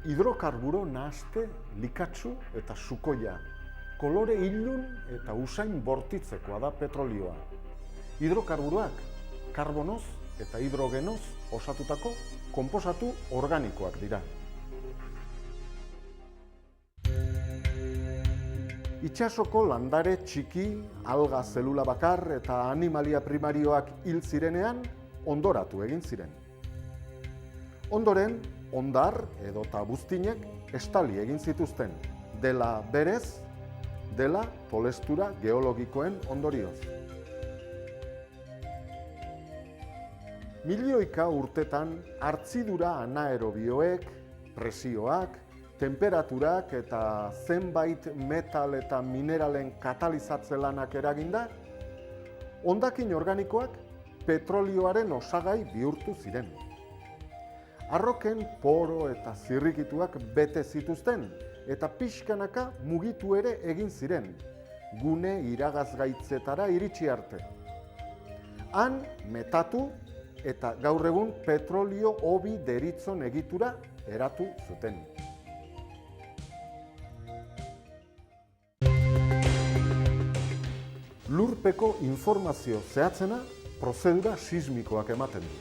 Hidrokarburo nahaste, likatsu eta sukoia. Kolore ilun eta usain bortitzekoa da petrolioa. Hidrokarburoak karbonoz eta hidrogenoz osatutako konposatu organikoak dira. Itsasoko landare txiki, alga zelula bakar eta animalia primarioak hil zirenean ondoratu egin ziren. Ondoren, hondar edota buztinek estali egin zituzten, dela berez, dela polestura geologikoen ondorioz. Milioika urtetan hartzidura anaerobioek, presioak, temperaturak eta zenbait metal eta mineralen katalizatze lanak eraginda, hondakin organikoak petrolioaren osagai bihurtu ziren. Arroken poro eta zirrikituak bete zituzten eta pixkanaka mugitu ere egin ziren, gune iragazgaitzetara iritsi arte. Han metatu eta gaur egun petrolio hobi deritzon egitura eratu zuten. Lurpeko informazio zehatzena prozedura sismikoak ematen du.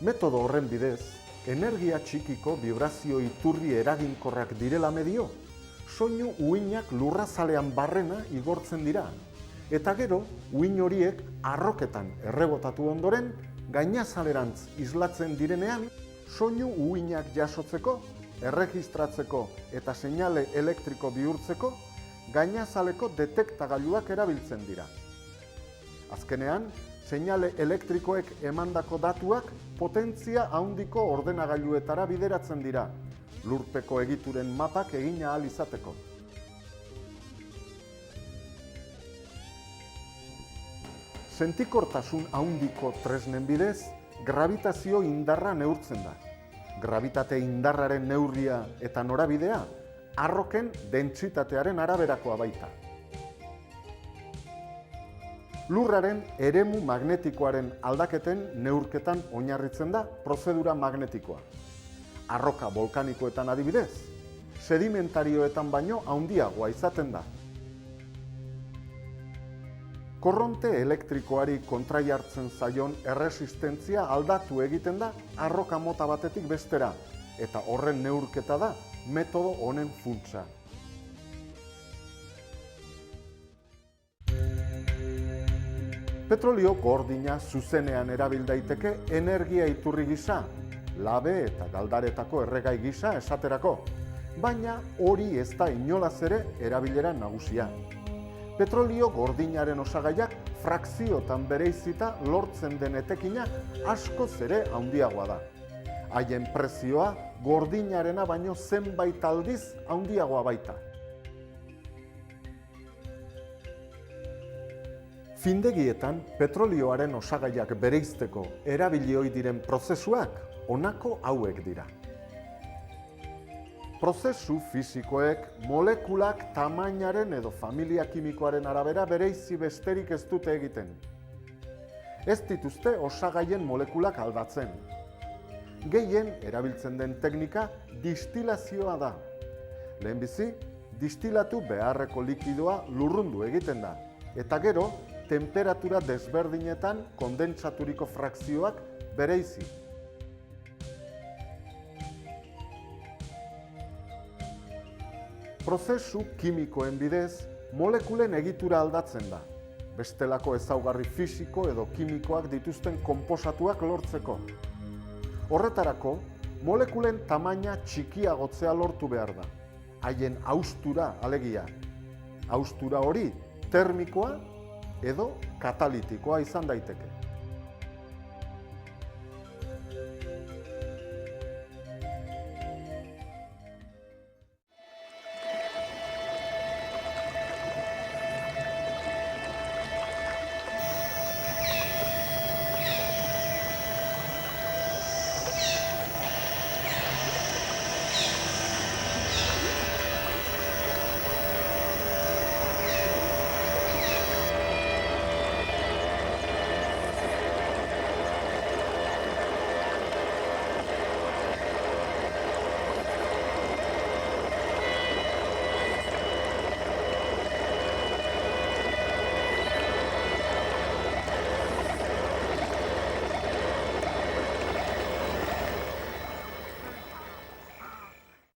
Metodo horren bidez, energia txikiko vibrazio iturri eraginkorrak direla medio, soinu uhinak lurrazalean barrena igortzen dira, eta gero uhin horiek arroketan errebotatu ondoren, gainazalerantz islatzen direnean, soinu uhinak jasotzeko, erregistratzeko eta seinale elektriko bihurtzeko, gainazaleko detektagailuak erabiltzen dira. Azkenean, seinale elektrikoek emandako datuak potentzia handiko ordenagailuetara bideratzen dira, lurpeko egituren mapak egin ahal izateko. Sentikortasun handiko tresnen bidez, gravitazio indarra neurtzen da. Gravitate indarraren neurria eta norabidea, arroken dentsitatearen araberakoa baita. Lurraren eremu magnetikoaren aldaketen neurketan oinarritzen da prozedura magnetikoa. Arroka volkanikoetan adibidez, sedimentarioetan baino handiagoa izaten da. Korronte elektrikoari kontrajartzen zaion erresistentzia aldatu egiten da arroka mota batetik bestera, eta horren neurketa da metodo honen funtsa. Petrolio gordina zuzenean erabil daiteke energia iturri gisa, labe eta galdaretako erregai gisa esaterako, baina hori ez da inolaz ere erabilera nagusia. Petrolio gordinaren osagaiak frakziotan bereizita lortzen den etekina askoz ere handiagoa da. Haien prezioa gordinarena baino zenbait aldiz handiagoa baita. Findegietan petrolioaren osagaiak bereizteko erabili ohi diren prozesuak honako hauek dira. Prozesu fisikoek molekulak tamainaren edo familia kimikoaren arabera bereizi besterik ez dute egiten. Ez dituzte osagaien molekulak aldatzen. Gehien erabiltzen den teknika distilazioa da. Lehenbizi, distilatu beharreko likidoa lurrundu egiten da, eta gero, temperatura desberdinetan kondentsaturiko frakzioak bereizi. Prozesu kimikoen bidez, molekulen egitura aldatzen da, bestelako ezaugarri fisiko edo kimikoak dituzten konposatuak lortzeko. Horretarako, molekulen tamaina txikiagotzea lortu behar da, haien haustura alegia. Haustura hori termikoa edo katalitikoa izan daiteke.